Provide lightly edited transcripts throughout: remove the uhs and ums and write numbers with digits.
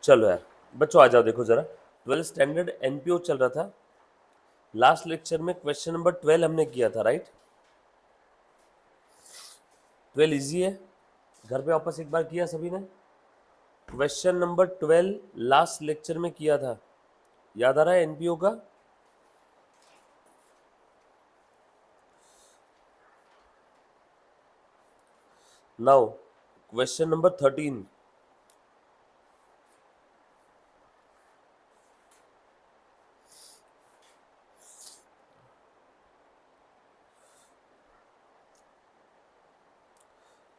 चलो यार बच्चों आ जाओ, देखो जरा 12th स्टैंडर्ड एनपीओ चल रहा था। लास्ट लेक्चर में क्वेश्चन नंबर 12 हमने किया था, राइट। 12 इजी है, घर पे वापस एक बार किया सभी ने। क्वेश्चन नंबर 12 लास्ट लेक्चर में किया था, याद आ रहा है एनपीओ का। Now question number 13।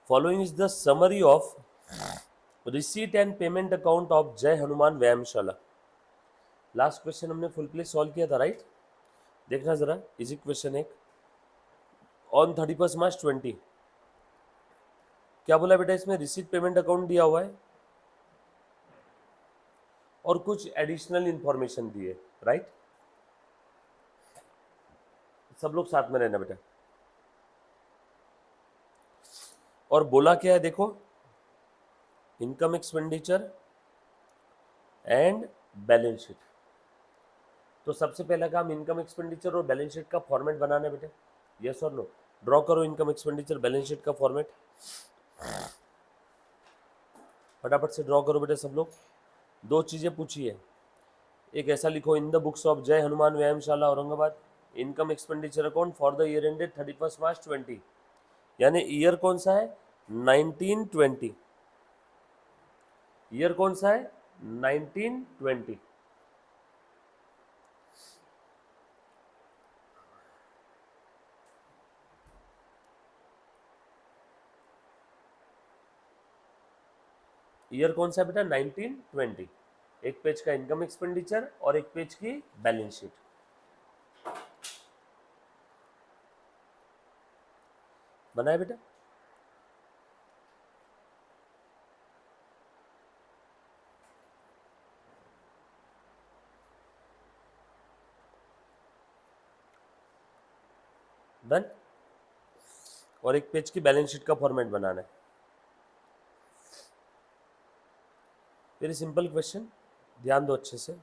Following is the summary of receipt and payment account of जय हनुमान व्यायामशाला। लास्ट क्वेश्चन हमने फुल प्ले सॉल्व किया था, राइट। देखना जरा, इजी क्वेश्चन एक। ऑन 31 मार्च 20 क्या बोला बेटा, इसमें रिसीट पेमेंट अकाउंट दिया हुआ है और कुछ एडिशनल इंफॉर्मेशन दी है, राइट। सब लोग साथ में रहना बेटा। और बोला क्या है देखो, income expenditure and balance sheet. तो सबसे पहला काम इनकम एक्सपेंडिचर और बैलेंस शीट का फॉर्मेट बनाना है बेटे। यस और नो, ड्रॉ करो इनकम एक्सपेंडिचर बैलेंस शीट का फॉर्मेट, फटाफट से ड्रॉ करो बेटे सब लोग। दो चीजें पूछी है, एक ऐसा लिखो, इन द बुक्स ऑफ जय हनुमान व्यायामशाला Aurangabad income expenditure account for the year ended 31 मार्च 20, यानी ईयर कौन सा है 1920। ईयर कौन सा है 1920। ईयर कौन सा है बेटा 1920। एक पेज का इनकम एक्सपेंडिचर और एक पेज की बैलेंस शीट। बनाए बेटा। डन। और एक पेज की बैलेंस शीट का फॉर्मेट बनाना है। वेरी सिंपल क्वेश्चन, ध्यान दो अच्छे से।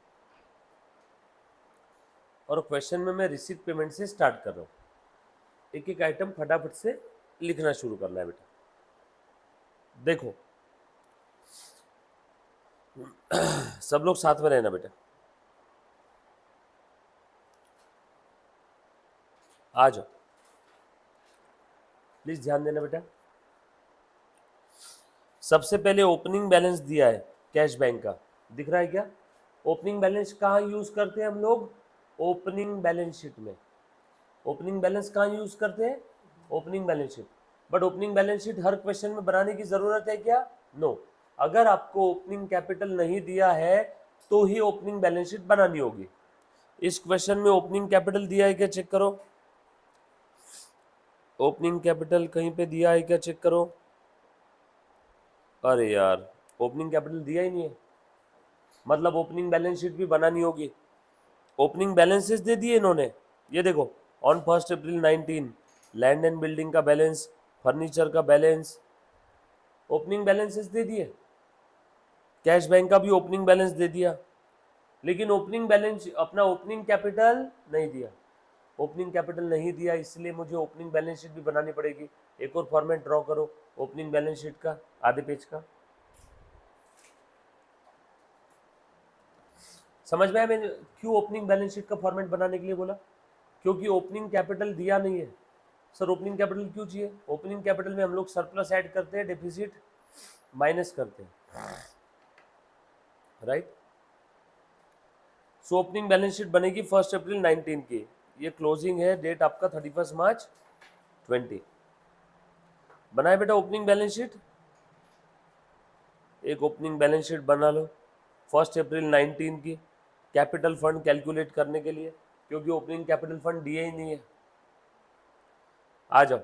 और क्वेश्चन में मैं रिसीट पेमेंट से स्टार्ट कर रहा हूँ। एक एक आइटम फटाफट से लिखना शुरू करना है बेटा। देखो सब लोग साथ में रहना बेटा, आ जाओ प्लीज, ध्यान देना बेटा। सबसे पहले ओपनिंग बैलेंस दिया है कैश बैंक का, दिख रहा है क्या। ओपनिंग बैलेंस कहाँ यूज करते हैं हम लोग, ओपनिंग बैलेंस शीट में। ओपनिंग बैलेंस कहाँ यूज करते हैं, opening balance sheet. But opening balance sheet her question में बनाने की जरूरत है क्या, नो। अगर आपको ओपनिंग कैपिटल नहीं दिया है तो ही ओपनिंग बैलेंस शीट बनानी होगी। इस क्वेश्चन में ओपनिंग कैपिटल दिया है क्या, चेक करो। ओपनिंग कैपिटल कहीं पे दिया है क्या, चेक करो। अरे यार ओपनिंग कैपिटल दिया ही नहीं है, मतलब ओपनिंग बैलेंस शीट भी बनानी होगी। ओपनिंग बैलेंसेस दे दिए इन्होंने, ये देखो, on 1 April 19 land and building का बैलेंस, फर्नीचर का बैलेंस, ओपनिंग बैलेंसेस दे दिए। कैश बैंक का भी ओपनिंग बैलेंस दे दिया, लेकिन ओपनिंग बैलेंस अपना ओपनिंग कैपिटल नहीं दिया। ओपनिंग कैपिटल नहीं दिया इसलिए मुझे ओपनिंग बैलेंस शीट भी बनानी पड़ेगी। एक और फॉर्मेट ड्रॉ करो ओपनिंग बैलेंस शीट का, आधे पेज का। समझ में आया मैंने क्यों ओपनिंग बैलेंस शीट का फॉर्मेट बनाने के लिए बोला, क्योंकि ओपनिंग कैपिटल दिया नहीं है। सर ओपनिंग कैपिटल क्यों चाहिए, ओपनिंग कैपिटल में हम लोग सरप्लस ऐड करते हैं, डेफिसिट माइनस करते हैं, right. So opening balance sheet बनेगी 1 अप्रैल 19 की, ये क्लोजिंग है, डेट आपका 31 मार्च 20। बनाए बेटा ओपनिंग बैलेंस शीट, एक ओपनिंग बैलेंस शीट बना लो 1 अप्रैल 19 की, कैपिटल फंड कैलकुलेट करने के लिए, क्योंकि ओपनिंग कैपिटल फंड दिए ही नहीं है। आ जाओ,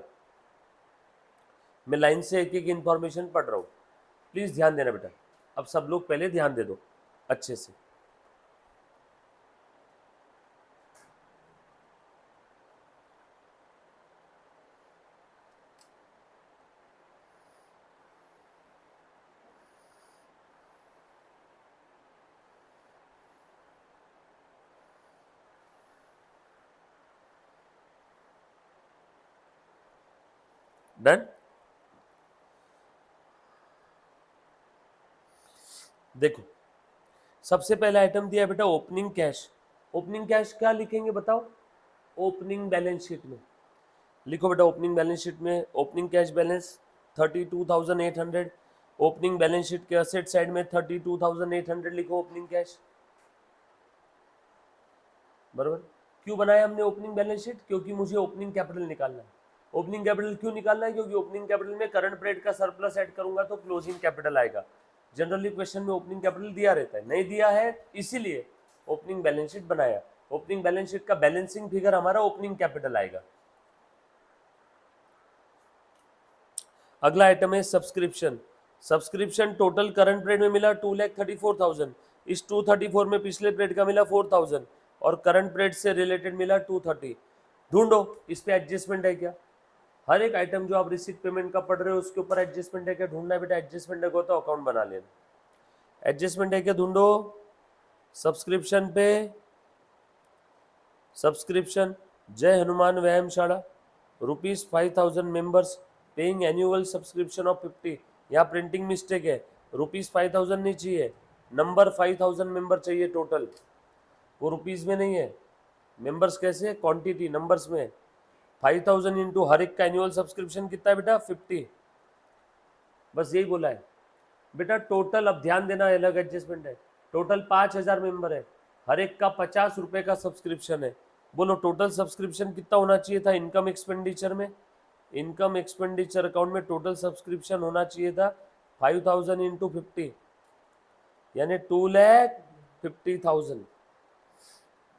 मैं लाइन से एक एक इन्फॉर्मेशन पढ़ रहा हूँ, प्लीज ध्यान देना बेटा। अब सब लोग पहले ध्यान दे दो अच्छे से। डन। देखो सबसे पहला आइटम दिया है बेटा ओपनिंग कैश। ओपनिंग कैश क्या लिखेंगे बताओ? ओपनिंग बैलेंस शीट में लिखो बेटा। ओपनिंग बैलेंस शीट में opening cash balance 32,800। Opening balance sheet के असेट साइड में 32,800 लिखो ओपनिंग कैश। बराबर। क्यों बनाया हमने ओपनिंग बैलेंस शीट? क्योंकि मुझे ओपनिंग कैपिटल निकालना है। ओपनिंग कैपिटल क्यों निकालना है? क्योंकि ओपनिंग कैपिटल में करंट पीरियड का सरप्लस ऐड करूंगा तो क्लोजिंग कैपिटल आएगा। जनरली क्वेश्चन में ओपनिंग कैपिटल दिया रहता है, नहीं दिया है इसीलिए ओपनिंग बैलेंस शीट बनाया। ओपनिंग बैलेंस शीट का बैलेंसिंग फिगर हमारा ओपनिंग कैपिटल आएगा। अगला आइटम है subscription. Subscription total current period में मिला 2,34,000। इस 234 में पिछले पीरियड का मिला 4,000 और करंट पीरियड से रिलेटेड मिला 230। ढूंढो इस पे एडजस्टमेंट है क्या? हर एक आइटम जो आप रिसीट पेमेंट का पढ़ रहे हो उसके ऊपर एडजस्टमेंट है क्या ढूंढना है बेटा। एडजस्टमेंट है तो अकाउंट बना लेना। एडजस्टमेंट है क्या ढूंढो। सब्सक्रिप्शन पे सब्सक्रिप्शन जय हनुमान व्यायामशाला ₹5,000 members paying annual subscription of 50। यहाँ प्रिंटिंग मिस्टेक है, ₹5,000 नहीं चाहिए, नंबर 5,000 मेंबर चाहिए टोटल, वो रुपीज़ में नहीं है। मेंबर्स कैसे? क्वांटिटी नंबर्स में। 5,000 इंटू हर एक का एनुअल सब्सक्रिप्शन कितना है बेटा? 50। बस यही बोला है बेटा। टोटल अब ध्यान देना अलग एडजस्टमेंट है। टोटल 5,000 मेंबर है, हर एक का 50 रुपए का सब्सक्रिप्शन है। बोलो टोटल सब्सक्रिप्शन कितना होना चाहिए था इनकम एक्सपेंडिचर में? इनकम एक्सपेंडिचर अकाउंट में टोटल सब्सक्रिप्शन होना चाहिए था 5,000 इंटू 50 यानी 2,50,000।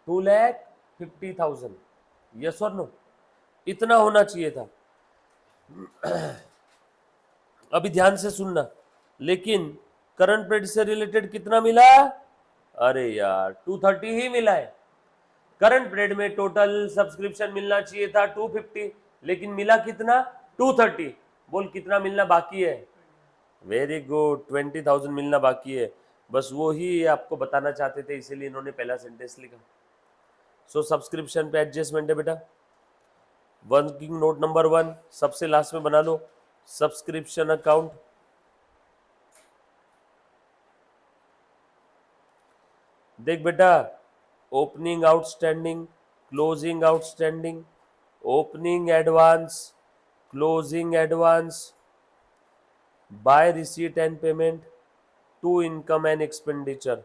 2,50,000 यस और नो? इतना होना चाहिए था। अभी ध्यान से सुनना। लेकिन करंट पीरियड से रिलेटेड कितना मिला? अरे यार 230 ही मिला है। करंट पीरियड में टोटल सब्सक्रिप्शन मिलना चाहिए था 250 लेकिन मिला कितना? 230। बोल कितना मिलना बाकी है? वेरी गुड, 20,000 मिलना बाकी है। बस वो ही आपको बताना चाहते थे इसीलिए इन्होंने पहला सेंटेंस लिखा। सो सब्सक्रिप्शन पे एडजस्टमेंट है बेटा। वर्किंग नोट नंबर 1 सबसे लास्ट में बना लो। सब्सक्रिप्शन अकाउंट देख बेटा, opening outstanding, closing outstanding, opening advance, closing advance, by receipt and payment, to income and expenditure.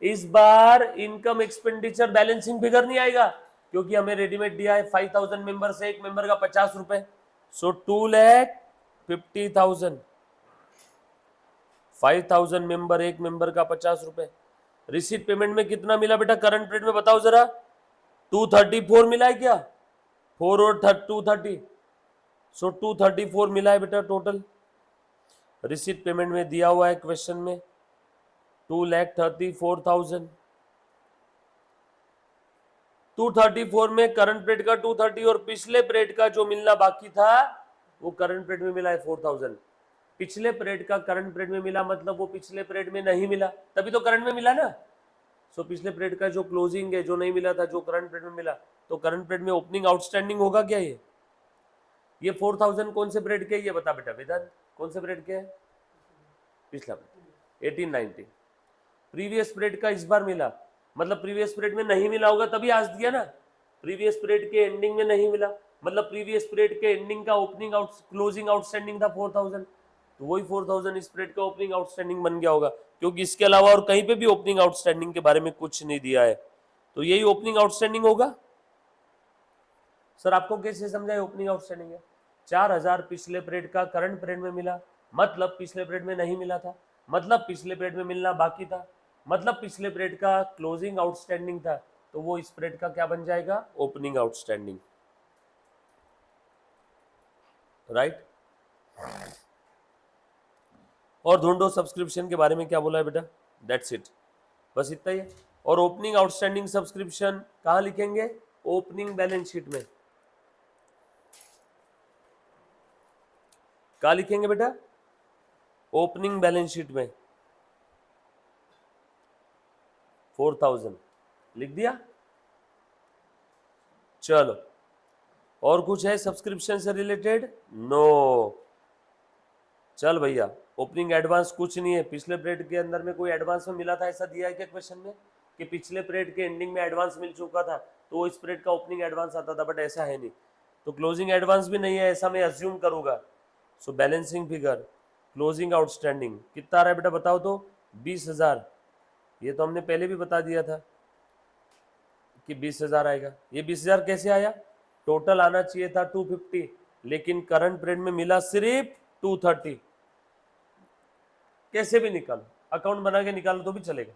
इस बार इनकम एक्सपेंडिचर बैलेंसिंग फिगर नहीं आएगा क्योंकि हमें रेडीमेड दिया है 5,000 मेंबर से एक मेंबर का 50 रुपए। सो 2,50,000। 5,000 मेंबर, एक मेंबर का 50 रुपए। रिसीट पेमेंट में कितना मिला बेटा करंट पीरियड में बताओ जरा? 234 मिला है क्या? 4 और 230, सो 234 मिला है बेटा टोटल। रिसीट पेमेंट में दिया हुआ है क्वेश्चन में 2,34,000। 234 में करंट पीरियड का 230 और पिछले पीरियड का जो मिलना बाकी था वो करंट पीरियड में मिला है 4,000। पिछले पीरियड का करंट पीरियड में मिला मतलब वो पिछले पीरियड में नहीं मिला, तभी तो करंट में मिला ना। सो पिछले पीरियड का जो क्लोजिंग है, जो नहीं मिला था, जो करंट पीरियड में मिला, तो करंट पीरियड में ओपनिंग आउटस्टैंडिंग होगा क्या? ये 4,000 कौन से पीरियड के? ये बता बेटा वेदांत, कौन से पीरियड के है? पिछला 18-19। प्रीवियस पीरियड का इस बार मिला मतलब प्रीवियस पीरियड में नहीं मिला होगा तभी आज दिया ना। प्रीवियस पीरियड के एंडिंग में नहीं मिला मतलब प्रीवियस पीरियड के एंडिंग का ओपनिंग आउट क्लोजिंग आउटस्टैंडिंग था 4,000, तो वही 4,000 इस पीरियड का ओपनिंग आउटस्टैंडिंग बन गया होगा क्योंकि इसके अलावा और कहीं पे भी ओपनिंग आउटस्टैंडिंग के बारे में कुछ नहीं दिया है, तो यही ओपनिंग आउटस्टैंडिंग होगा। सर आपको कैसे समझाए ओपनिंग आउटस्टैंडिंग है? 4,000 पिछले पीरियड का करंट पीरियड में मिला मतलब पिछले पीरियड में नहीं मिला था, मतलब पिछले पीरियड में मिलना बाकी था, मतलब पिछले पीरियड का क्लोजिंग आउटस्टैंडिंग था, तो वो इस पीरियड का क्या बन जाएगा? Opening outstanding. राइट। और ढूंढो सब्सक्रिप्शन के बारे में क्या बोला है बेटा। दैट्स इट, बस इतना ही है। और ओपनिंग आउटस्टैंडिंग सब्सक्रिप्शन कहाँ लिखेंगे? ओपनिंग बैलेंस शीट में। कहाँ लिखेंगे बेटा? ओपनिंग बैलेंस शीट में 4,000 लिख दिया। चलो और कुछ है सब्सक्रिप्शन से रिलेटेड? नो। चल भैया, ओपनिंग एडवांस कुछ नहीं है। पिछले पीरियड के अंदर में कोई एडवांस में मिला था, ऐसा दिया है क्या क्वेश्चन में कि पिछले पीरियड के एंडिंग में एडवांस मिल चुका था तो इस पीरियड का ओपनिंग एडवांस आता था? बट ऐसा है नहीं। तो क्लोजिंग एडवांस भी नहीं है ऐसा मैं अज्यूम करूंगा। सो बैलेंसिंग फिगर, क्लोजिंग आउटस्टैंडिंग कितना आ रहा है बेटा बताओ तो? 20,000। ये तो हमने पहले भी बता दिया था कि 20,000 आएगा। ये 20,000 कैसे आया? टोटल आना चाहिए था 250, लेकिन करंट पीरियड में मिला सिर्फ 230। कैसे भी निकालो, अकाउंट बना के निकालो तो भी चलेगा।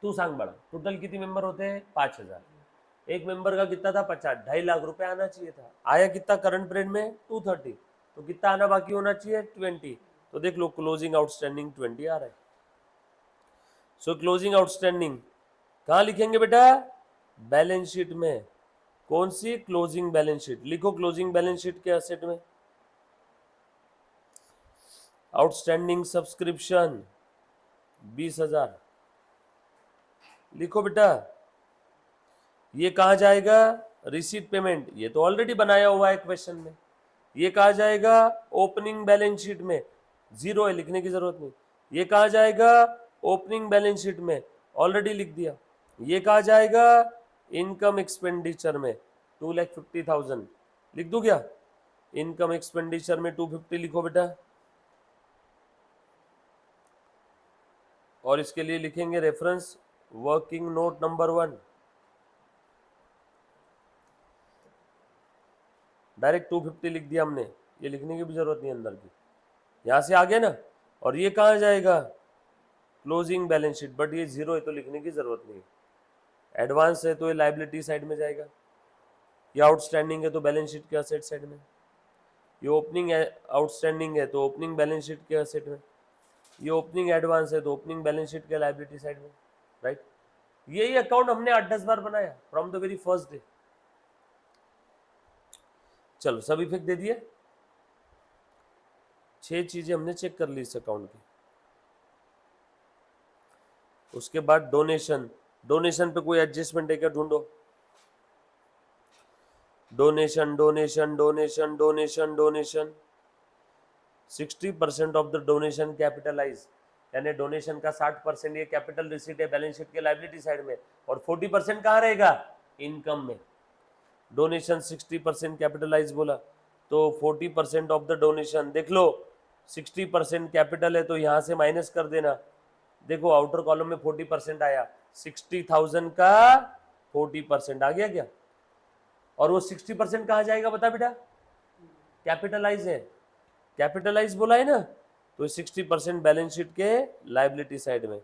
तू सांग बड़ा, टोटल कितने मेंबर होते हैं? 5,000। एक मेंबर का कितना था? 50, 2.5 लाख रुपए आना चाहिए था। आया कितना करंट पीरियड में? 230। तो कितना आना बाकी होना चाहिए? 20। तो देख लो क्लोजिंग आउटस्टैंडिंग 20 आ रहा है। सो क्लोजिंग आउटस्टैंडिंग कहाँ लिखेंगे बेटा? बैलेंस शीट में। कौन सी? Closing balance sheet. लिखो क्लोजिंग बैलेंस शीट के एसेट में आउटस्टैंडिंग सब्सक्रिप्शन 20,000 लिखो बेटा। ये कहा जाएगा? Receipt payment. ये तो ऑलरेडी बनाया हुआ है क्वेश्चन में। ये कहा जाएगा ओपनिंग बैलेंस शीट में, जीरो है, लिखने की जरूरत नहीं। ये कहा जाएगा ओपनिंग बैलेंस शीट में, ऑलरेडी लिख दिया। ये कहा जाएगा इनकम एक्सपेंडिचर में 2,50,000 लिख दूं क्या? इनकम एक्सपेंडिचर में 250 लिखो बेटा। और इसके लिए लिखेंगे reference working note number 1। Direct 250 लिख दिया हमने, ये लिखने की भी जरूरत नहीं अंदर की। यहां से आ गया ना। और ये कहाँ जाएगा? Closing balance sheet. बट ये जीरो है तो लिखने की जरूरत नहीं है। एडवांस है तो ये लाइबिलिटी साइड में जाएगा। ये आउटस्टैंडिंग है तो बैलेंस शीट के असेट साइड में। ये ओपनिंग आउटस्टैंडिंग है तो ओपनिंग बैलेंस शीट के असेट में। ये ओपनिंग एडवांस है तो ओपनिंग बैलेंस शीट के लाइबिलिटी साइड में। राइट। यही अकाउंट हमने 8-10 बार बनाया from the very first day. चलो सब इफेक्ट दे दिए। 6 चीजें हमने चेक कर ली इस अकाउंट की। उसके बाद डोनेशन। डोनेशन पे कोई एडजस्टमेंट है क्या? ढूंढो। Donation donation donation donation donation 60% of the donation capitalise, यानी डोनेशन का 60% ये कैपिटल रिसीट है बैलेंस शीट के लाइबिलिटी साइड में, और 40% कहाँ रहेगा? इनकम में। डोनेशन 60% कैपिटलाइज बोला तो 40% ऑफ द डोनेशन, देख लो 60% कैपिटल है तो यहाँ से माइनस कर देना। देखो आउटर कॉलम में 40% आया, 60,000 का 40% आ गया क्या? और वो 60% कहाँ जाएगा बता बेटा? कैपिटलाइज है, कैपिटलाइज बोला है ना, तो 60% बैलेंस शीट के लाइबिलिटी साइड में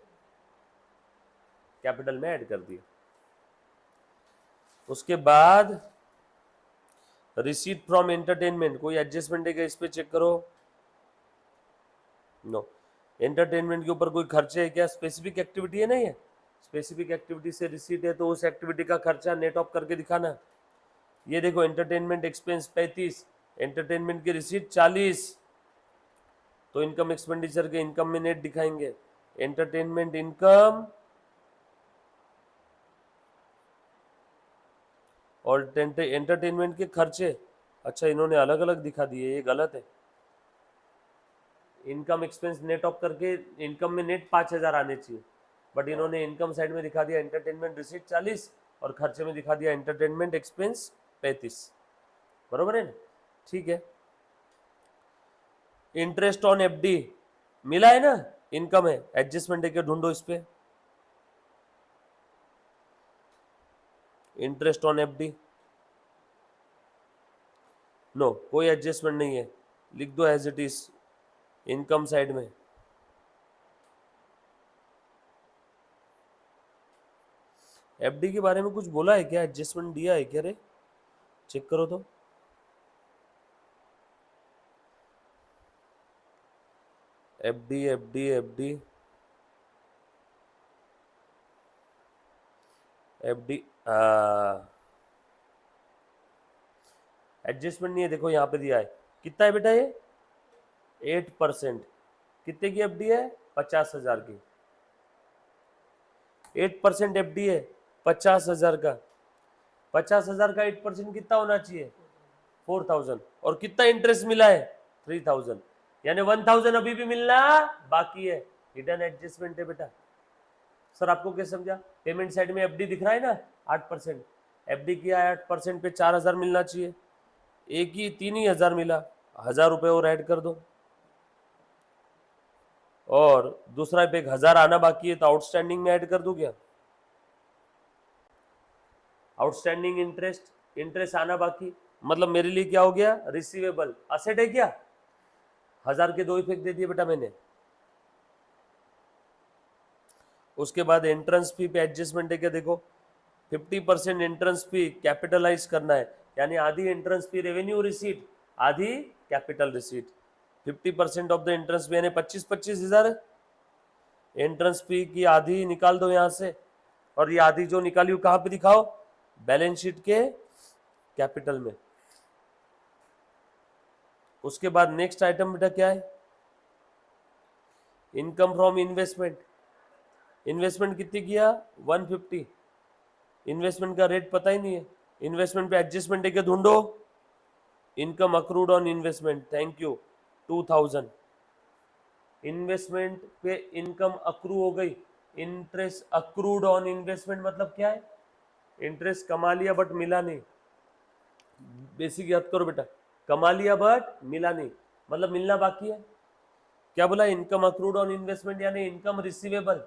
कैपिटल में ऐड कर दिया। उसके बाद रिसीट फ्रॉम एंटरटेनमेंट, कोई एडजस्टमेंट है क्या इस पे? चेक करो। नो। एंटरटेनमेंट के ऊपर कोई खर्चे है क्या? स्पेसिफिक एक्टिविटी है ना, ये स्पेसिफिक एक्टिविटी से रिसीट है तो उस एक्टिविटी का खर्चा नेट ऑफ करके दिखाना। ये देखो एंटरटेनमेंट एक्सपेंस 35, एंटरटेनमेंट की रिसीट 40, तो इनकम एक्सपेंडिचर के इनकम में नेट दिखाएंगे। एंटरटेनमेंट इनकम और एंटरटेनमेंट के खर्चे, अच्छा इन्होंने अलग अलग दिखा दिए, ये गलत है। इनकम एक्सपेंस नेट ऑफ करके इनकम में नेट 5,000 आने चाहिए, बट इन्होंने इनकम साइड में दिखा दिया एंटरटेनमेंट रिसीट 40 और खर्चे में दिखा दिया एंटरटेनमेंट एक्सपेंस 35। बरोबर है ना? ठीक है। इंटरेस्ट ऑन एफडी मिला है ना, इनकम है, एडजस्टमेंट है क्या? ढूंढो इस पे। इंटरेस्ट ऑन एफडी, नो कोई एडजस्टमेंट नहीं है, लिख दो as it is income side में। एफडी के बारे में कुछ बोला है क्या? एडजस्टमेंट दिया है क्या रे? चेक करो तो। FD FD FD FD adjustment नहीं है। देखो यहाँ पे दिया है, कितना है बेटा ये? 8%। कितने की एफडी है? 50,000 की। 8% एफडी है 50,000 का। 50,000 का 8% कितना होना चाहिए? 4,000। और कितना इंटरेस्ट मिला है? 3,000। यानी 1,000 अभी भी मिलना बाकी है, हिडन एडजस्टमेंट है बेटा। सर आपको क्या समझा? पेमेंट साइड में एफडी दिख रहा है ना 8%, एफडी किया है 8% पे 4,000 मिलना चाहिए, एक ही 3,000 मिला, 1,000 रुपये और ऐड कर दो, और दूसरा पे 1,000 आना बाकी है तो आउटस्टैंडिंग में ऐड कर दूं क्या? आउटस्टैंडिंग इंटरेस्ट आना बाकी, मतलब मेरे लिए क्या हो गया? रिसीवेबल असेट है क्या? 1,000 के 2 इफेक्ट दे दिए बेटा मैंने। उसके बाद एंट्रेंस फी पे एडजस्टमेंट है क्या? देखो 50% एंट्रेंस फी कैपिटलाइज करना है, यानी आधी एंट्रेंस फी रेवेन्यू रिसीट, आधी capital receipt. 50% of the entrance fee यानी 25,000 है। एंट्रेंस फी की आधी निकाल दो यहाँ से, और ये आधी जो निकाली वो कहाँ पे दिखाओ? बैलेंस शीट के कैपिटल में। उसके बाद नेक्स्ट आइटम बेटा क्या है? Income from investment. इन्वेस्टमेंट कितनी किया? 150। इन्वेस्टमेंट का रेट पता ही नहीं है, इन्वेस्टमेंट पे एडजस्टमेंट है क्या? ढूंढो। Income accrued on investment, thank you, 2,000। Investment पे इनकम अक्रू हो गई। इंटरेस्ट अक्रूड ऑन इन्वेस्टमेंट मतलब क्या है? इंटरेस्ट कमा लिया बट मिला नहीं। बेसिक याद करो बेटा, कमा लिया बट मिला नहीं, मतलब मिलना बाकी है। क्या बोला? इनकम अक्रूड ऑन इन्वेस्टमेंट यानी इनकम रिसीवेबल।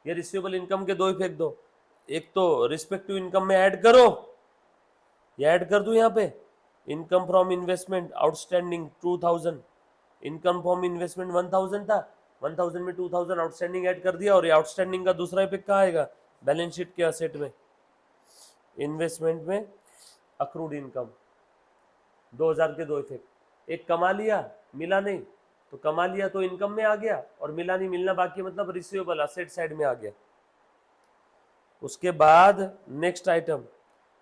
ये रिसीवेबल इनकम के दो इफेक्ट दो, एक तो रिस्पेक्टिव इनकम में ऐड करो, ये ऐड कर दूं यहाँ पे, income from investment outstanding 2,000, income from investment 1,000 था, 1,000 में 2,000 आउटस्टैंडिंग ऐड कर दिया, और ये आउटस्टैंडिंग का दूसरा इफेक्ट कहाँ आएगा? बैलेंस शीट के असेट में, इन्वेस्टमेंट में अक्रूड इनकम। 2,000 के दो इफेक्ट, एक कमा लिया मिला नहीं, तो कमा लिया तो इनकम में आ गया, और मिला नहीं मिलना बाकी मतलब रिसीवेबल असेट साइड में आ गया। उसके बाद नेक्स्ट आइटम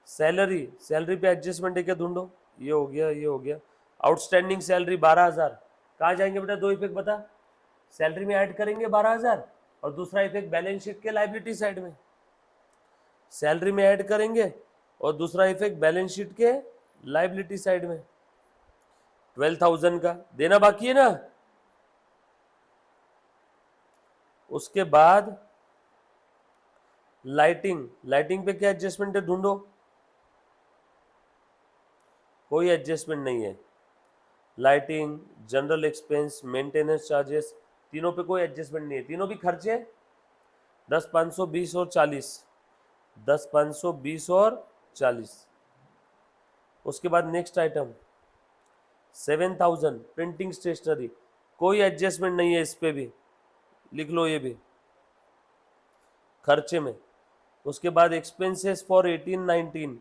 सैलरी, सैलरी पे एडजस्टमेंट है क्या? ढूंढो। ये हो गया, ये हो गया। आउटस्टैंडिंग सैलरी 12,000, कहाँ जाएंगे बेटा? दो इफेक्ट बता, सैलरी में ऐड करेंगे 12,000, और दूसरा इफेक्ट बैलेंस शीट के लाइबिलिटी साइड में, सैलरी में ऐड करेंगे और दूसरा इफेक्ट बैलेंस शीट के लाइबिलिटी साइड में। 12,000 का देना बाकी है ना। उसके बाद लाइटिंग, लाइटिंग पे क्या एडजस्टमेंट है? ढूंढो। कोई एडजस्टमेंट नहीं है। Lighting, general expense, maintenance charges, तीनों पे कोई एडजस्टमेंट नहीं है, तीनों भी खर्चे 10, 500, 20 और 40, 10, 500, 20 और 40। उसके बाद नेक्स्ट आइटम 7,000 प्रिंटिंग स्टेशनरी, कोई एडजस्टमेंट नहीं है इस पे भी, लिख लो ये भी खर्चे में। उसके बाद एक्सपेंसेस फॉर 18-19,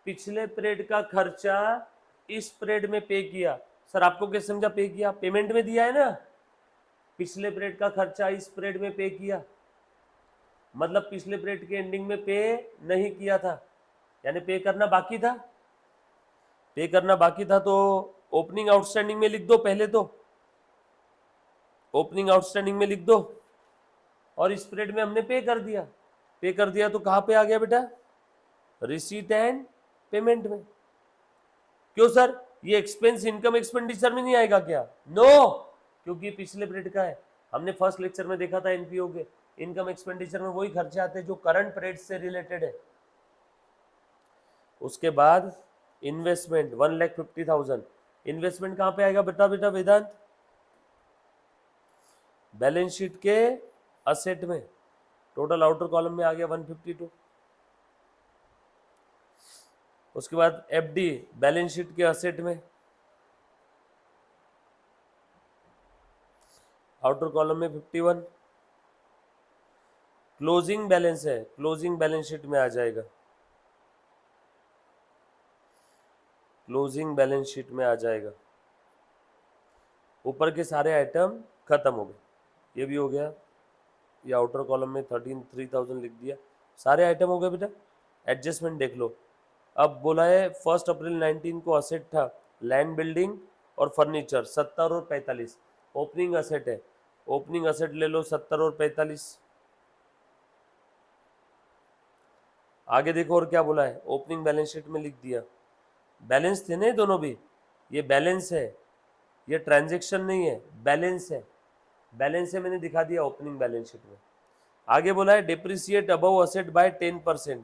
पिछले पीरियड का खर्चा इस पीरियड में पे किया। सर आपको क्या समझा पे किया? पेमेंट में दिया है ना, पिछले पीरियड का खर्चा इस पीरियड में पे किया, मतलब पिछले पीरियड के एंडिंग में पे नहीं किया था, यानी पे करना बाकी था। पे करना बाकी था तो ओपनिंग आउटस्टैंडिंग में लिख दो पहले, तो ओपनिंग आउटस्टैंडिंग में लिख दो, और इस पीरियड में हमने पे कर दिया। पे कर दिया तो कहाँ पे आ गया बेटा? रिसीट एंड पेमेंट में। क्यों सर, ये एक्सपेंस इनकम एक्सपेंडिचर में नहीं आएगा क्या? नो, क्योंकि पिछले पीरियड का है। हमने फर्स्ट लेक्चर में देखा था एनपीओ के इनकम एक्सपेंडिचर में वही खर्चे आते हैं जो करंट पीरियड से रिलेटेड है। उसके बाद इन्वेस्टमेंट 1,50,000, इन्वेस्टमेंट कहाँ पे आएगा बेटा? बेटा वेदांत, बैलेंस शीट के असेट में, टोटल आउटर कॉलम में आ गया 152। उसके बाद एफडी बैलेंस शीट के असेट में, आउटर कॉलम में 51। क्लोजिंग बैलेंस है, क्लोजिंग बैलेंस शीट में आ जाएगा, क्लोजिंग बैलेंस शीट में आ जाएगा। ऊपर के सारे आइटम खत्म हो गए, ये भी हो गया, ये आउटर कॉलम में 3,000 लिख दिया, सारे आइटम हो गए बेटा। एडजस्टमेंट देख लो। अब बोला है 1 अप्रैल 19 को असेट था लैंड बिल्डिंग और फर्नीचर 70 और 45, ओपनिंग असेट है, ओपनिंग असेट ले लो 70 और 45। आगे देखो और क्या बोला है, ओपनिंग बैलेंस शीट में लिख दिया, बैलेंस थे ना ये दोनों भी, ये बैलेंस है, ये ट्रांजैक्शन नहीं है, बैलेंस है, बैलेंस है मैंने दिखा दिया ओपनिंग बैलेंस शीट में। आगे बोला है डिप्रिसिएट अबव असेट बाय 10%,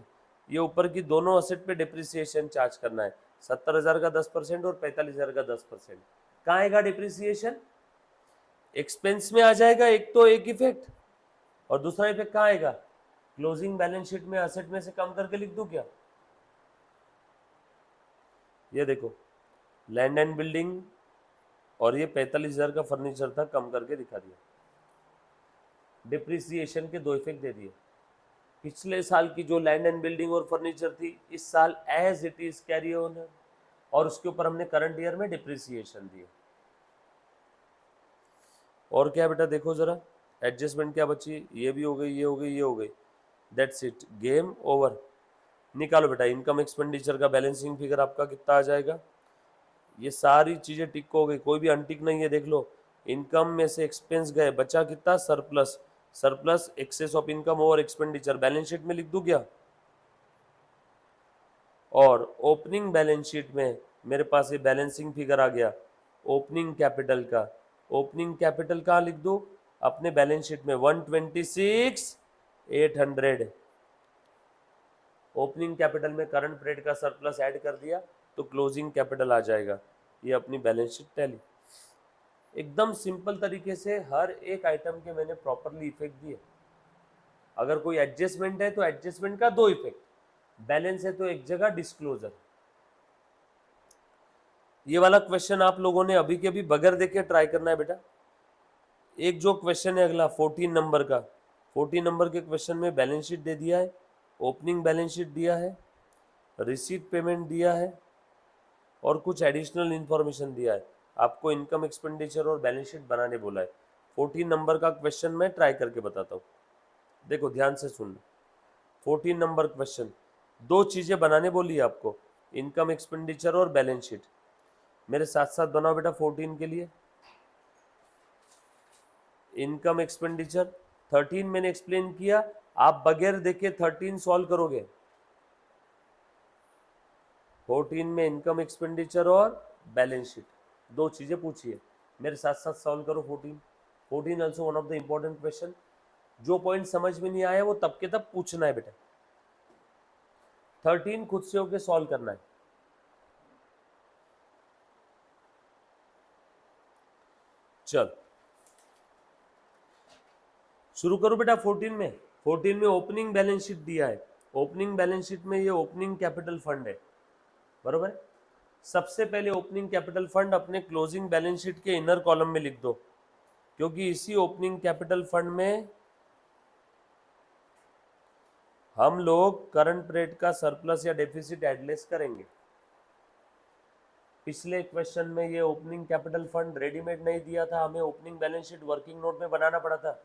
ये ऊपर की दोनों असेट पे डिप्रिसिएशन चार्ज करना है, 70,000 का 10% और 45,000 का 10%। कहाँ आएगा डिप्रिसिएशन, एक्सपेंस में आ जाएगा, एक तो एक इफेक्ट, और दूसरा इफेक्ट कहाँ आएगा, क्लोजिंग बैलेंस शीट में असेट में से कम करके लिख दूं क्या, ये देखो लैंड एंड बिल्डिंग और ये 45,000 का फर्नीचर था, कम करके दिखा दिया, डिप्रिसिएशन के दो इफेक्ट दे दिए। पिछले साल की जो लैंड एंड बिल्डिंग और फर्नीचर थी इस साल as it is carry on है, और उसके ऊपर हमने करंट ईयर में डिप्रिसिएशन दिया। और क्या बेटा देखो जरा, एडजस्टमेंट क्या बची, ये भी हो गई, ये हो गई, ये हो गई, दैट्स इट, गेम ओवर। निकालो बेटा इनकम एक्सपेंडिचर का बैलेंसिंग फिगर आपका कितना आ जाएगा, ये सारी चीजें टिक हो गई, कोई भी अनटिक नहीं है, देख लो इनकम में से एक्सपेंस गए, बचा कितना, surplus, surplus excess of income over expenditure, balance sheet में लिख दूं क्या, और ओपनिंग बैलेंस शीट में मेरे पास ये बैलेंसिंग फिगर आ गया ओपनिंग कैपिटल का, ओपनिंग कैपिटल कहाँ लिख दूं, अपने बैलेंस शीट में 126,800, ओपनिंग कैपिटल में करंट पीरियड का सरप्लस ऐड कर दिया तो क्लोजिंग कैपिटल आ जाएगा, ये अपनी बैलेंस शीट टैली। एकदम सिंपल तरीके से हर एक आइटम के मैंने प्रॉपरली इफेक्ट दिए, अगर कोई एडजस्टमेंट है तो एडजस्टमेंट का दो इफेक्ट, बैलेंस है तो एक जगह डिस्क्लोजर। ये वाला क्वेश्चन आप लोगों ने अभी के अभी बगैर देखे ट्राई करना है बेटा। एक जो क्वेश्चन है अगला 14 नंबर का, 14 नंबर के क्वेश्चन में बैलेंस शीट दे दिया है, ओपनिंग बैलेंस शीट दिया है, रिसीट पेमेंट दिया है और कुछ एडिशनल इंफॉर्मेशन दिया है, आपको इनकम एक्सपेंडिचर और बैलेंस शीट बनाने बोला है। 14 नंबर का क्वेश्चन मैं ट्राई करके बताता हूँ, देखो ध्यान से सुन। 14 नंबर क्वेश्चन, दो चीजें बनाने बोली है आपको, इनकम एक्सपेंडिचर और बैलेंस शीट। मेरे साथ साथ बनाओ बेटा 14 के लिए, इनकम एक्सपेंडिचर 13 मैंने एक्सप्लेन किया, आप बगैर देखे 13 सॉल्व करोगे। 14 में इनकम एक्सपेंडिचर और बैलेंस शीट दो चीजें पूछिए, मेरे साथ साथ सॉल्व करो 14। 14 also one of the important question, जो पॉइंट समझ में नहीं आया वो तब के तब पूछना है बेटा, 13 खुद से होके सॉल्व करना है। चल शुरू करो बेटा 14 में। 14 में ओपनिंग बैलेंस शीट दिया है, ओपनिंग बैलेंस शीट में ये ओपनिंग कैपिटल फंड है, बरोबर। सबसे पहले ओपनिंग कैपिटल फंड अपने क्लोजिंग बैलेंस शीट के इनर कॉलम में लिख दो, क्योंकि इसी ओपनिंग कैपिटल फंड में हम लोग करंट पीरियड का सरप्लस या डेफिसिट एडलेस करेंगे। पिछले क्वेश्चन में ये ओपनिंग कैपिटल फंड रेडीमेड नहीं दिया था, हमें opening balance sheet working note में बनाना पड़ा था,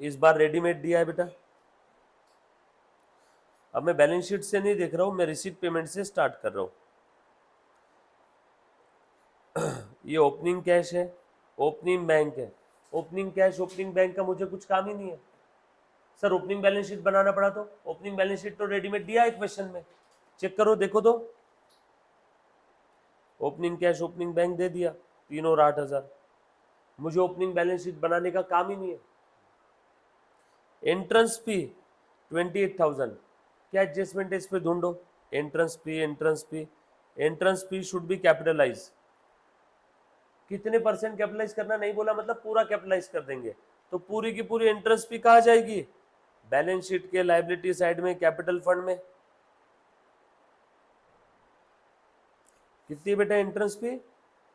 इस बार रेडीमेड दिया है बेटा। अब मैं बैलेंस शीट से नहीं देख रहा हूं, मैं रिसीट पेमेंट से स्टार्ट कर रहा हूं। ये ओपनिंग कैश है, ओपनिंग बैंक है, ओपनिंग कैश ओपनिंग बैंक का मुझे कुछ काम ही नहीं है। सर ओपनिंग बैलेंस शीट बनाना पड़ा, तो ओपनिंग बैलेंस शीट तो रेडीमेड दिया है क्वेश्चन में, चेक करो देखो तो, ओपनिंग कैश ओपनिंग बैंक दे दिया, 3 और 8,000, मुझे ओपनिंग बैलेंस शीट बनाने का काम ही नहीं है। एंट्रेंस फी 28,000, क्या एडजस्टमेंट है इस पे ढूंढो, entrance fee, entrance fee, entrance fee should be capitalise, कितने परसेंट कैपिटलाइज करना नहीं बोला, मतलब पूरा कैपिटलाइज कर देंगे, तो पूरी की पूरी एंट्रेंस फी कहाँ जाएगी, बैलेंस शीट के लायबिलिटी साइड में कैपिटल फंड में। कितनी बेटा एंट्रेंस फी,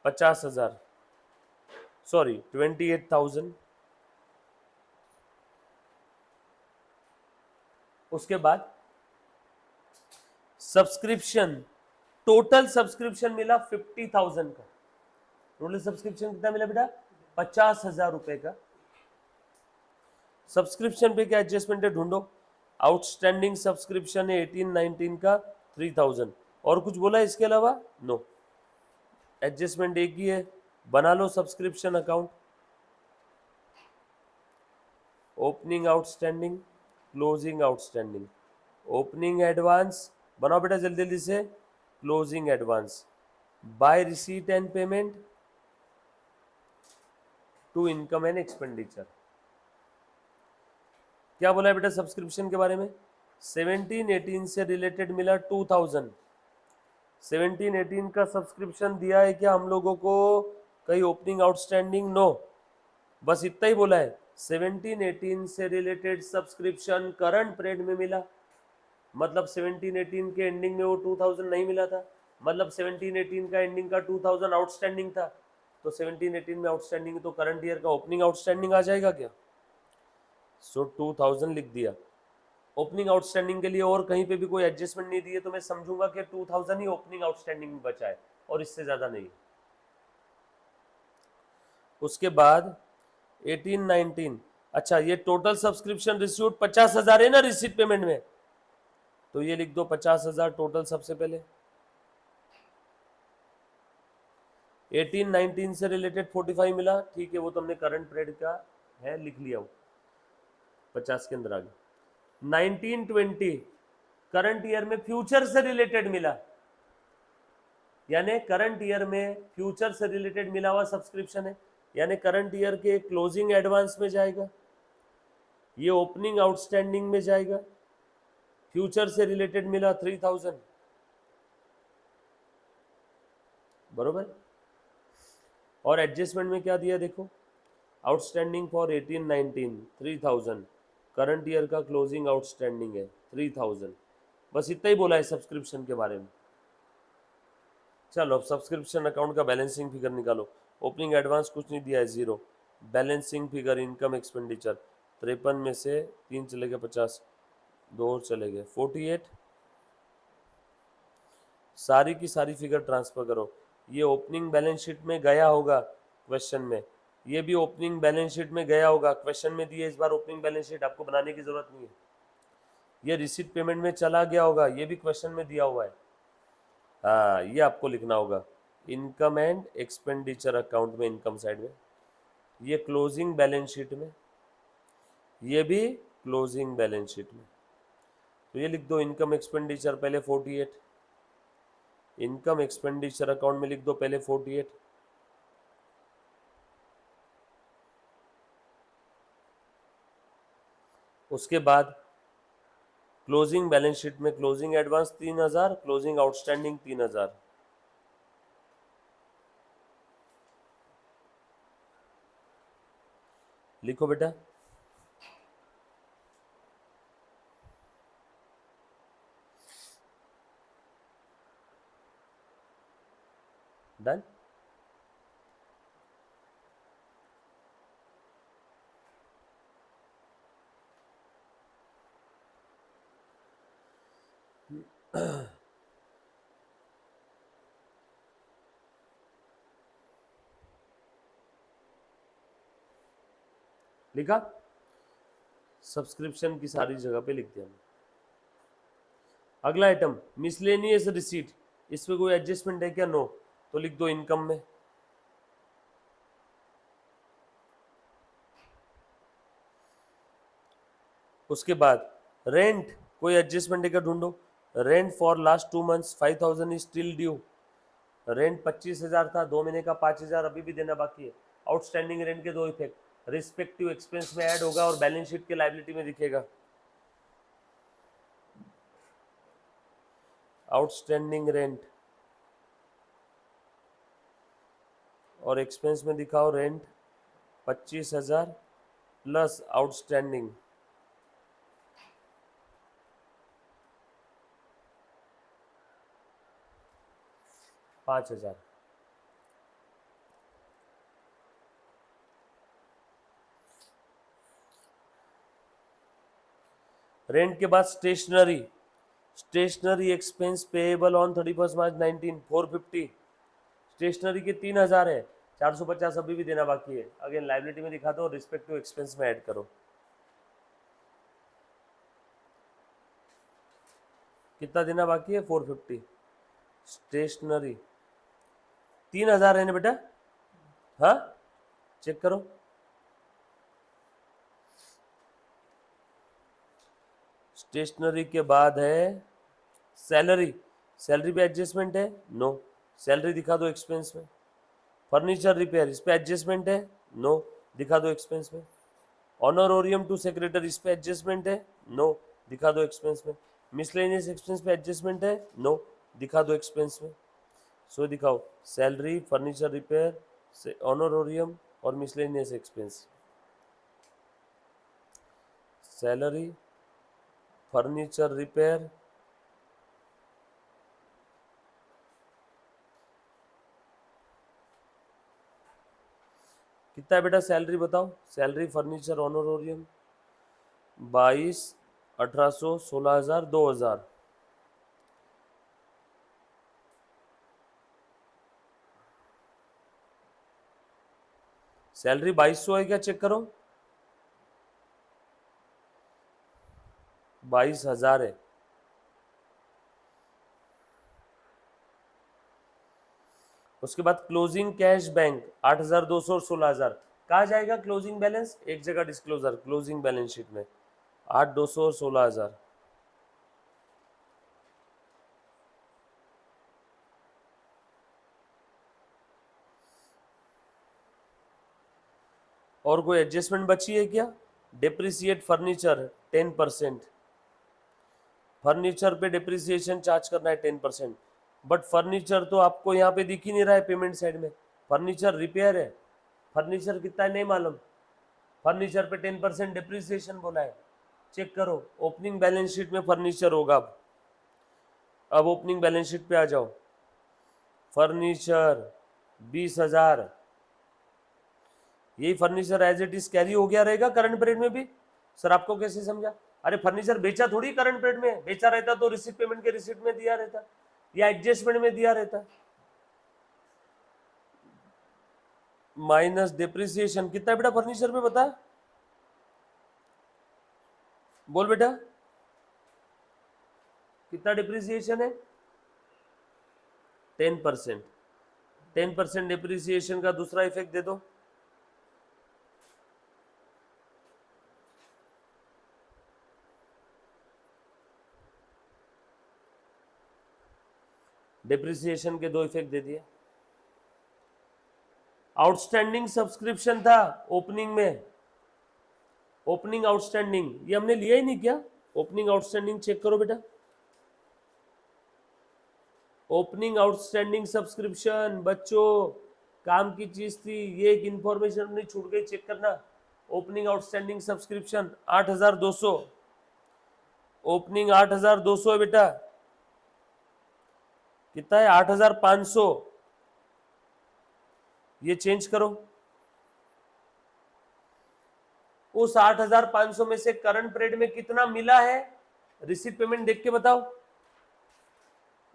50,000, सॉरी 28,000। उसके बाद सब्सक्रिप्शन, टोटल सब्सक्रिप्शन मिला 50,000 का, टोटल सब्सक्रिप्शन कितना मिला बेटा, 50,000 रुपए का। सब्सक्रिप्शन पे क्या एडजस्टमेंट है ढूंढो, आउटस्टैंडिंग सब्सक्रिप्शन है 18-19 का 3,000, और कुछ बोला इसके अलावा, नो, एडजस्टमेंट एक ही है, बना लो subscription account, opening outstanding closing outstanding, opening advance बनाओ बेटा जल्दी जल्दी से, closing advance, by receipt and payment to income and expenditure. क्या बोला है बेटा सब्सक्रिप्शन के बारे में? 17-18 से रिलेटेड मिला 2000, 17-18 का सब्सक्रिप्शन दिया है क्या हम लोगों को? कहीं ओपनिंग आउटस्टैंडिंग? नो, बस इतना ही बोला है 17-18 से रिलेटेड सब्सक्रिप्शन करंट पीरियड में मिला, मतलब 17-18 के एंडिंग में वो 2000 नहीं मिला था, मतलब 17-18 का एंडिंग का 2000 आउटस्टैंडिंग था, तो 17-18 में आउटस्टैंडिंग तो करंट ईयर का ओपनिंग आउटस्टैंडिंग आ जाएगा क्या? सो 2000 लिख दिया। ओपनिंग आउटस्टैंडिंग के लिए और कहीं पे भी कोई एडजस्टमेंट नहीं दिए तो मैं समझूंगा कि 2000 ही ओपनिंग आउटस्टैंडिंग में बचा है और इससे ज्यादा नहीं। उसके बाद 18-19, अच्छा ये टोटल सब्सक्रिप्शन रिसीव्ड 50,000 है ना रिसीट पेमेंट में, तो ये लिख दो 50,000 टोटल सबसे पहले। 18-19 से रिलेटेड 45 मिला, ठीक है वो तो हमने करंट पीरियड का है लिख लिया, वो 50 के अंदर आ गया। 19-20 करंट ईयर में फ्यूचर से रिलेटेड मिला, यानी करंट ईयर में फ्यूचर से रिलेटेड मिला हुआ सब्सक्रिप्शन है, यानी करंट ईयर के क्लोजिंग एडवांस में जाएगा, ये ओपनिंग आउटस्टैंडिंग में जाएगा, फ्यूचर से रिलेटेड मिला 3000, बरोबर। और एडजस्टमेंट में क्या दिया देखो, आउटस्टैंडिंग फॉर 18-19 3000, करंट ईयर का क्लोजिंग आउटस्टैंडिंग है 3000, बस इतना ही बोला है सब्सक्रिप्शन के बारे में। चलो अब सब्सक्रिप्शन अकाउंट का बैलेंसिंग फिगर निकालो। ओपनिंग एडवांस कुछ नहीं दिया है, 0। बैलेंसिंग फिगर इनकम एक्सपेंडिचर 53 में से 3 चले गए 50, 2 और चले गए 48, सारी की सारी फिगर ट्रांसफर करो। ये ओपनिंग बैलेंस शीट में गया होगा क्वेश्चन में, ये भी ओपनिंग बैलेंस शीट में गया होगा, क्वेश्चन में दिए इस बार ओपनिंग बैलेंस शीट, आपको बनाने की जरूरत नहीं है। ये रिसीट पेमेंट में चला गया होगा, ये भी क्वेश्चन में दिया हुआ है, हाँ ये आपको लिखना होगा इनकम एंड एक्सपेंडिचर अकाउंट में, इनकम साइड में, ये क्लोजिंग बैलेंस शीट में, ये भी क्लोजिंग बैलेंस शीट में। तो ये लिख दो इनकम एक्सपेंडिचर पहले 48, इनकम एक्सपेंडिचर अकाउंट में लिख दो पहले 48, उसके बाद क्लोजिंग बैलेंस शीट में क्लोजिंग एडवांस 3000, क्लोजिंग आउटस्टैंडिंग 3000, लिखो बेटा। डन। लिखा, सब्सक्रिप्शन की सारी जगह पे लिख दिया। अगला आइटम मिसलेनियस रिसीट, इसमें कोई एडजस्टमेंट है क्या? नो, तो लिख दो इनकम में। उसके बाद रेंट, कोई एडजस्टमेंट है क्या ढूंढो। Rent for last 2 months 5000 is still due, rent 25,000 था, 2 महीने का 5,000 अभी भी देना बाकी है। आउटस्टैंडिंग रेंट के दो इफेक्ट, रिस्पेक्टिव एक्सपेंस में ऐड होगा और बैलेंस शीट के लायबिलिटी में दिखेगा। आउटस्टैंडिंग रेंट और एक्सपेंस में दिखाओ रेंट 25,000 प्लस आउटस्टैंडिंग 5,000। रेंट के बाद stationery, stationery expense payable on 31 March 19 450, stationery के 3,000 है, 450 अभी भी देना बाकी है। अगेन लाइबिलिटी में दिखा दो, रिस्पेक्टिव एक्सपेंस में ऐड करो। कितना देना बाकी है? 450। स्टेशनरी 3,000 है ना बेटा, हाँ चेक करो। स्टेशनरी के बाद है सैलरी। सैलरी पे एडजस्टमेंट है? नो। सैलरी दिखा दो एक्सपेंस में। फर्नीचर रिपेयर, इस पे एडजस्टमेंट है? नो। दिखा दो एक्सपेंस में। ऑनरोरियम टू सेक्रेटरी, इस पे एडजस्टमेंट है? नो। दिखा दो एक्सपेंस में। मिसलेनियस एक्सपेंस पे एडजस्टमेंट है? नो। दिखा दो एक्सपेंस में। सो दिखाओ सैलरी, फर्नीचर रिपेयर, ऑनरोरियम और miscellaneous expense. Salary, furniture repair, कितना है बेटा सैलरी बताओ? Salary, furniture, ऑनरोरियम, 22, 1800, 16,000, 2,000। सैलरी 2200 है क्या? चेक करो। 22,000 है। उसके बाद क्लोजिंग कैश बैंक 8,200 और 16,000। कहाँ जाएगा क्लोजिंग बैलेंस? एक जगह डिस्क्लोजर, क्लोजिंग बैलेंस शीट में 8,200 और 16,000। और कोई एडजस्टमेंट बची है क्या? Depreciate furniture 10%। फर्नीचर पे डिप्रिसिएशन चार्ज करना है 10%। बट फर्नीचर तो आपको यहाँ पे दिख ही नहीं रहा है पेमेंट साइड में। फर्नीचर रिपेयर है। फर्नीचर कितना है नहीं मालूम। फर्नीचर पे 10% डिप्रिसिएशन बोला है। चेक करो ओपनिंग बैलेंस शीट में फर्नीचर होगा। अब ओपनिंग बैलेंस शीट पे आ जाओ। फर्नीचर 20,000। यही furniture as it is carry हो गया रहेगा करंट पीरियड में भी? सर आपको कैसे समझा? अरे फर्नीचर बेचा थोड़ी करंट पीरियड में, बेचा रहता तो रिसिप्ट पेमेंट के रिसिप्ट में दिया रहता या एडजस्टमेंट में दिया रहता। माइनस डिप्रिसिएशन कितना है बेटा फर्नीचर में बता? बोल बेटा कितना डिप्रिसिएशन है? 10%। 10% डिप्रिसिएशन का दूसरा इफेक्ट दे दो। डिप्रिसिएशन के दो इफेक्ट दे दिए। आउटस्टैंडिंग सब्सक्रिप्शन था ओपनिंग में। ओपनिंग आउटस्टैंडिंग ये हमने लिया ही नहीं क्या? ओपनिंग आउटस्टैंडिंग चेक करो बेटा। ओपनिंग आउटस्टैंडिंग सब्सक्रिप्शन बच्चों काम की चीज थी, ये एक इंफॉर्मेशन अपनी छूट गई, चेक करना। Opening outstanding subscription 8,200। ओपनिंग 8,200 है बेटा। कितना है? 8,500। ये चेंज करो। उस 8,500 में से करंट पीरियड में कितना मिला है रिसीट पेमेंट देख के बताओ।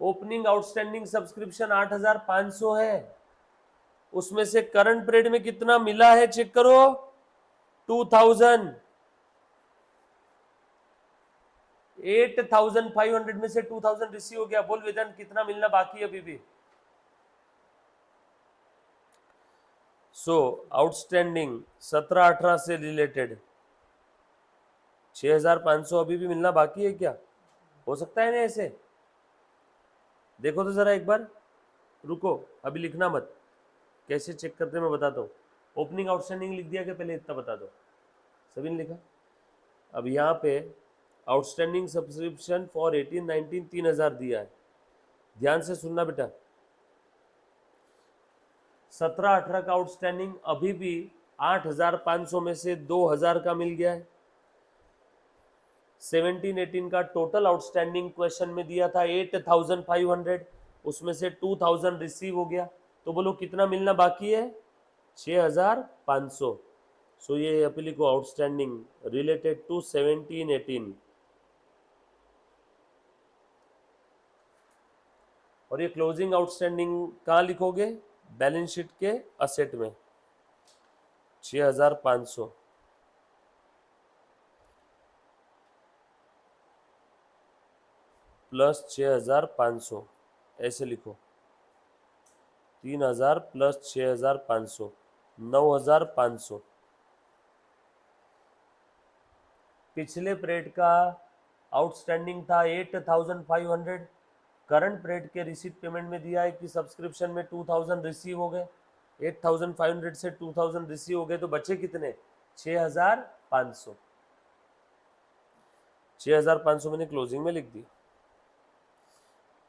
ओपनिंग आउटस्टैंडिंग सब्सक्रिप्शन 8,500 है, उसमें से करंट पीरियड में कितना मिला है चेक करो। 2,000। 8,500 में से 2,000 रिसीव हो गया। बोल वेदांत कितना मिलना बाकी है अभी भी? सो आउटस्टैंडिंग 17-18 से रिलेटेड 6,500 अभी भी मिलना बाकी है क्या? हो सकता है ना ऐसे? देखो तो जरा एक बार, रुको अभी लिखना मत, कैसे चेक करते मैं बताता हूँ। ओपनिंग आउटस्टैंडिंग लिख दिया कि पहले इतना बता दो? सभी ने लिखा। अब यहाँ पे आउटस्टैंडिंग सब्सक्रिप्शन फॉर 18-19 3,000 दिया है। ध्यान से सुनना बेटा। 17-18 का आउटस्टैंडिंग अभी भी 8,500 में से 2,000 का मिल गया है। 17-18 का टोटल आउटस्टैंडिंग क्वेश्चन में दिया था 8,500, उसमें से 2,000 रिसीव हो गया। तो बोलो कितना मिलना बाकी है? 6,500। सो ये अपनी को आउटस्टैंडिंग रिलेटेड टू 17-18। और ये क्लोजिंग आउटस्टैंडिंग कहाँ लिखोगे? बैलेंस शीट के असेट में 6,500 प्लस 6,500 ऐसे लिखो। 3,000 प्लस 6,500 9,500। पिछले पीरियड का आउटस्टैंडिंग था 8500, करंट रेट के रिसीट पेमेंट में दिया है कि सब्सक्रिप्शन में 2000 रिसीव हो गए, 8500 से 2000 रिसीव हो गए, तो बचे कितने? 6500। 6500 मैंने क्लोजिंग में लिख दिया।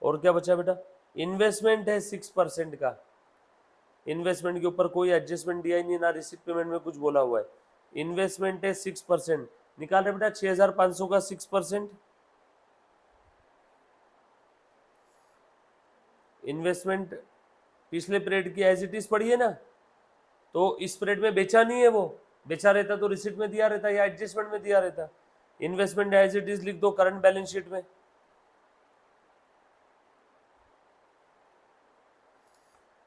और क्या बचा बेटा? इन्वेस्टमेंट है 6% का, इन्वेस्टमेंट के ऊपर कोई एडजस्टमेंट दिया ही नहीं, ना रिसीट पेमेंट में कुछ बोला हुआ है। इन्वेस्टमेंट है 6%, निकाल रहे बेटा 6500 का 6%। इन्वेस्टमेंट पिछले पीरियड की एज इट इज पड़ी है ना, तो इस पीरियड में बेचा नहीं है, वो बेचा रहता तो रिसीट में दिया रहता या एडजस्टमेंट में दिया रहता। इन्वेस्टमेंट एज इट इज लिख दो करंट बैलेंस शीट में।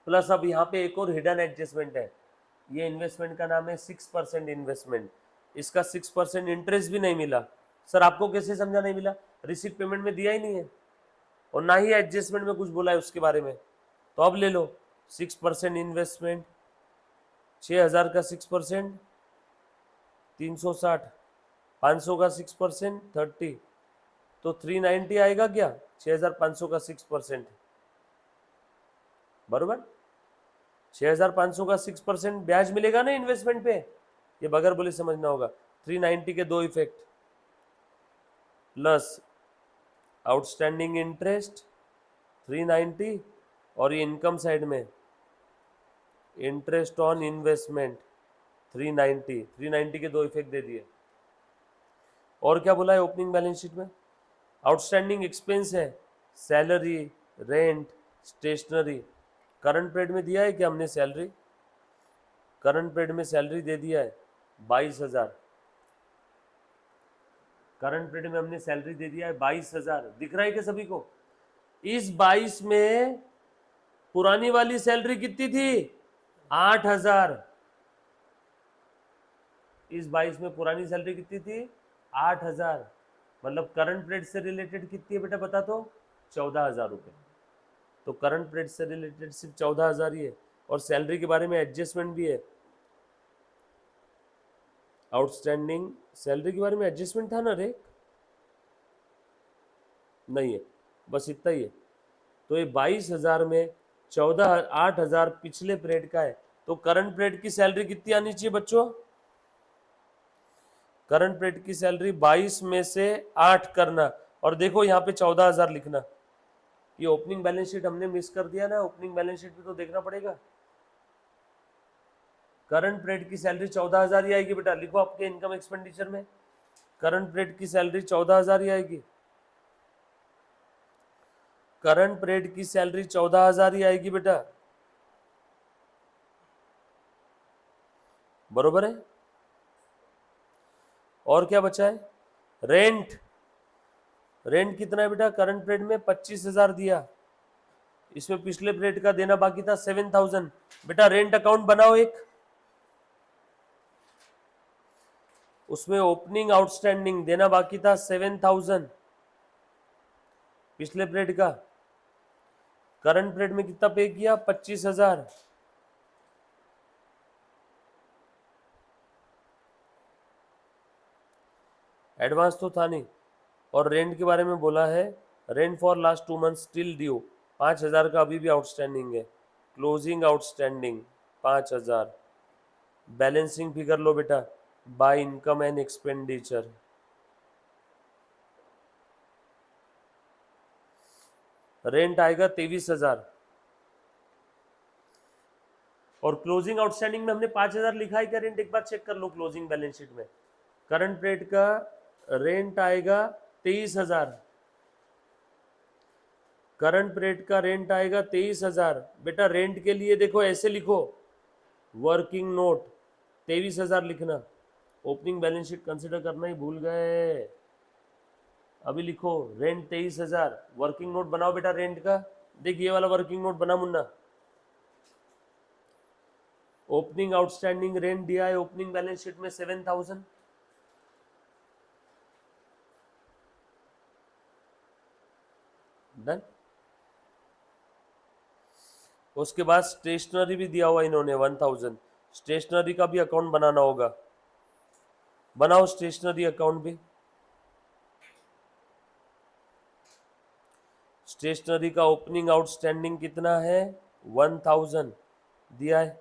प्लस अब यहाँ पे एक और हिडन एडजस्टमेंट है, ये इन्वेस्टमेंट का नाम है 6% इन्वेस्टमेंट, इसका 6% इंटरेस्ट भी नहीं मिला। सर आपको कैसे समझा नहीं मिला? रिसीट पेमेंट में दिया ही नहीं है और ना ही एडजस्टमेंट में कुछ बोला है उसके बारे में, तो अब ले लो 6% इन्वेस्टमेंट, 6000 का 6% 360, 500 का 6% 30, तो 390 आएगा क्या? 6500 का 6%, बरोबर। 6500 का 6% ब्याज मिलेगा ना इन्वेस्टमेंट पे, ये बगैर बोले समझना होगा। 390 के दो इफेक्ट, प्लस आउटस्टैंडिंग इंटरेस्ट 390, और ये इनकम साइड में इंटरेस्ट ऑन इन्वेस्टमेंट 390 के दो इफेक्ट दे दिए। और क्या बोला है ओपनिंग बैलेंस शीट में? आउटस्टैंडिंग एक्सपेंस है salary, rent, stationery. Current period में दिया है कि हमने सैलरी, करंट पीरियड में सैलरी दे दिया है 22,000, करंट पीरियड में हमने सैलरी दे दिया है 22,000, दिख रहा है क्या सभी को? इस 22 में पुरानी वाली सैलरी कितनी थी? 8,000। इस 22 में पुरानी सैलरी कितनी थी? 8,000। मतलब करंट पीरियड से रिलेटेड कितनी है बेटा बता तो? 14,000 रुपये। तो करंट पीरियड से रिलेटेड सिर्फ 14,000 ही है, और सैलरी के बारे में एडजस्टमेंट भी है। आउटस्टैंडिंग सैलरी के बारे में एडजस्टमेंट था ना रे? नहीं है, बस इतना ही है। तो ये 22,000 में 8,000 पिछले पीरियड का है, तो करंट पीरियड की सैलरी कितनी आनी चाहिए बच्चों? करंट पीरियड की सैलरी 22 में से 8 करना, और देखो यहाँ पे 14,000 लिखना। ये ओपनिंग बैलेंस शीट हमने मिस कर दिया ना, ओपनिंग बैलेंस शीट भी तो देखना पड़ेगा। करंट पीरियड की सैलरी 14,000 ही आएगी बेटा, लिखो आपके इनकम एक्सपेंडिचर में करंट पीरियड की सैलरी 14,000 ही आएगी, करंट पीरियड की सैलरी 14,000 ही आएगी बेटा, बरोबर है। और क्या बचा है? रेंट, रेंट कितना है बेटा? करंट पीरियड में 25,000 दिया, इसमें पिछले पीरियड का देना बाकी था 7,000। बेटा रेंट अकाउंट बनाओ एक, उसमें ओपनिंग आउटस्टैंडिंग देना बाकी था 7,000 पिछले पीरियड का, करंट पीरियड में कितना पे किया? 25,000। एडवांस तो था नहीं, और रेंट के बारे में बोला है rent for last 2 month still due 5,000 का अभी भी आउटस्टैंडिंग है, क्लोजिंग आउटस्टैंडिंग 5,000। बैलेंसिंग फिगर लो बेटा by income and expenditure, rent आएगा 23,000, और क्लोजिंग आउटस्टैंडिंग में हमने 5,000 लिखा है क्या रेंट? एक बार चेक कर लो क्लोजिंग बैलेंस शीट में। करंट पीरियड का रेंट आएगा 23,000, करंट पीरियड का रेंट आएगा 23,000। बेटा रेंट के लिए देखो ऐसे लिखो, वर्किंग नोट 23,000 लिखना, ओपनिंग बैलेंस शीट कंसिडर करना ही भूल गए। अभी लिखो रेंट 23,000, वर्किंग नोट बनाओ बेटा रेंट का, देख ये वाला वर्किंग नोट बना मुन्ना। ओपनिंग आउटस्टैंडिंग रेंट दिया है ओपनिंग बैलेंस शीट में 7,000, डन। उसके बाद स्टेशनरी भी दिया हुआ इन्होंने 1,000, स्टेशनरी का भी अकाउंट बनाना होगा, बनाओ स्टेशनरी अकाउंट भी। स्टेशनरी का ओपनिंग आउटस्टैंडिंग कितना है? 1000 दिया है।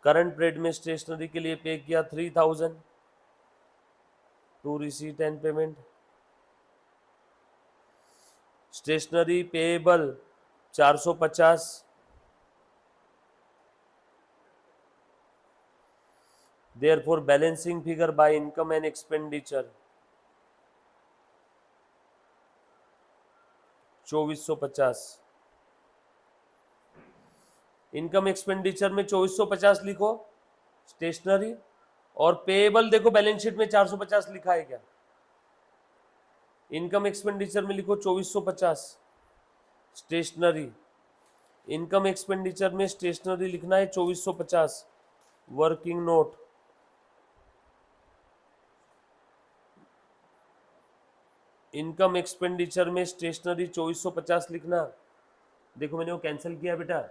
करंट पीरियड में स्टेशनरी के लिए पे किया 3000 to receipt and payment. Stationery payable 450, therefore balancing figure by income and expenditure 2450। Income expenditure में 2450 लिखो स्टेशनरी, और पेएबल देखो बैलेंस शीट में 450 लिखा है क्या? इनकम एक्सपेंडिचर में लिखो 2450 स्टेशनरी, इनकम एक्सपेंडिचर में स्टेशनरी लिखना है 2450 वर्किंग नोट। इनकम एक्सपेंडिचर में स्टेशनरी 2450 लिखना। देखो मैंने वो कैंसिल किया बेटा,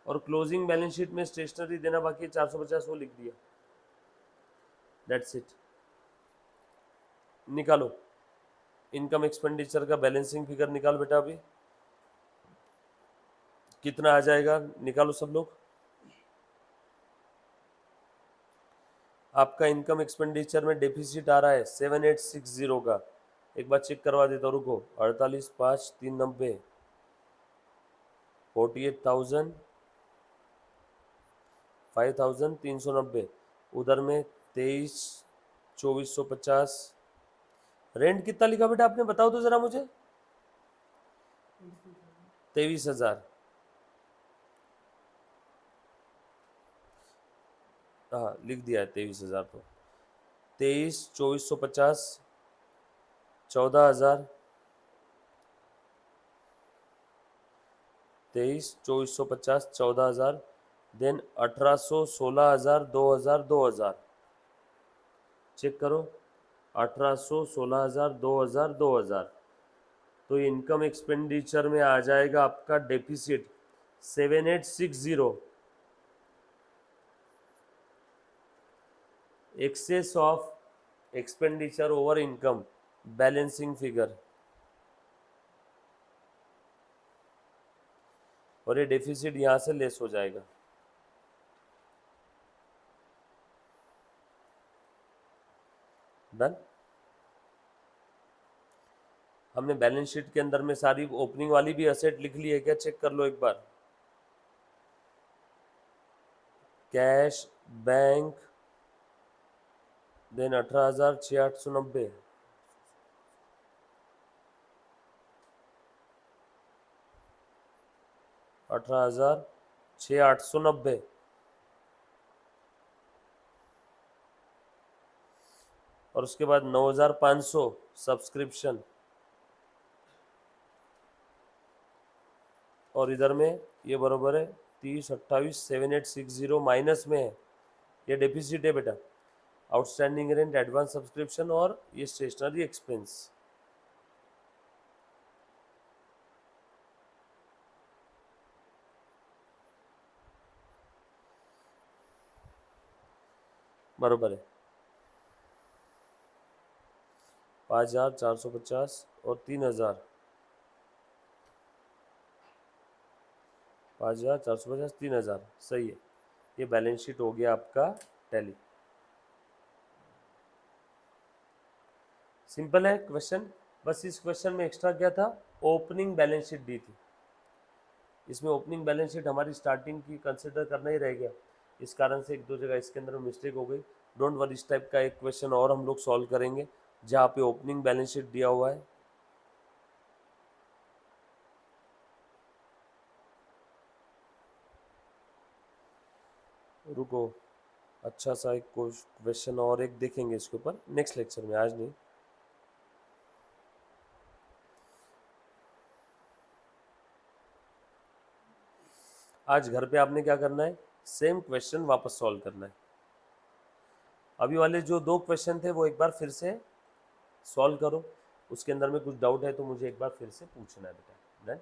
और क्लोजिंग बैलेंस शीट में स्टेशनरी देना बाकी है 450, वो लिख दिया। That's it. निकालो इनकम एक्सपेंडिचर का बैलेंसिंग फिगर, निकाल बेटा। अभी कितना आ जाएगा, निकालो सब लोग। आपका इनकम एक्सपेंडिचर में डेफिसिट आ रहा है 7860 का। एक बार चेक करवा देता हूँ, रुको। 48,5,390 48,000 5,390, उधर में 23,2450। रेंट कितना लिखा बेटा आपने, बताओ तो जरा मुझे। 23,000। हाँ लिख दिया है 23,000। तो 23,2450 14,000, 23,2450 14,000, देन 1,800 16,000 2,000 2,000। चेक करो 1,800 16,000 2,000 2,000। तो इनकम एक्सपेंडिचर में आ जाएगा आपका deficit 7860, excess of expenditure over income balancing figure, और ये डेफिसिट यहां से लेस हो जाएगा। डन। हमने बैलेंस शीट के अंदर में सारी ओपनिंग वाली भी असेट लिख ली है क्या, चेक कर लो एक बार। कैश बैंक, देन 18,690, 18,690, और उसके बाद 9,500 सब्सक्रिप्शन, और इधर में ये बरोबर है 30,28,7,860 माइनस में है, ये डेफिसिट है बेटा। आउटस्टैंडिंग रेंट, एडवांस सब्सक्रिप्शन, और ये स्टेशनरी एक्सपेंस। बरोबर है 5,450 और 3,000, 5,450 3,000, सही है। ये बैलेंस शीट हो गया आपका टैली। सिंपल है क्वेश्चन। बस इस क्वेश्चन में एक्स्ट्रा क्या था, ओपनिंग बैलेंस शीट दी थी। इसमें ओपनिंग बैलेंस शीट हमारी स्टार्टिंग की कंसिडर करना ही रह गया, इस कारण से एक दो जगह इसके अंदर मिस्टेक हो गई। डोंट वरी, इस टाइप का एक क्वेश्चन और हम लोग सॉल्व करेंगे जहाँ पे ओपनिंग बैलेंस शीट दिया हुआ है। रुको, अच्छा सा एक क्वेश्चन और एक देखेंगे इसके ऊपर नेक्स्ट लेक्चर में, आज नहीं। आज घर पे आपने क्या करना है, सेम क्वेश्चन वापस सॉल्व करना है। अभी वाले जो दो क्वेश्चन थे वो एक बार फिर से सॉल्व करो, उसके अंदर में कुछ डाउट है तो मुझे एक बार फिर से पूछना है बेटा। डन।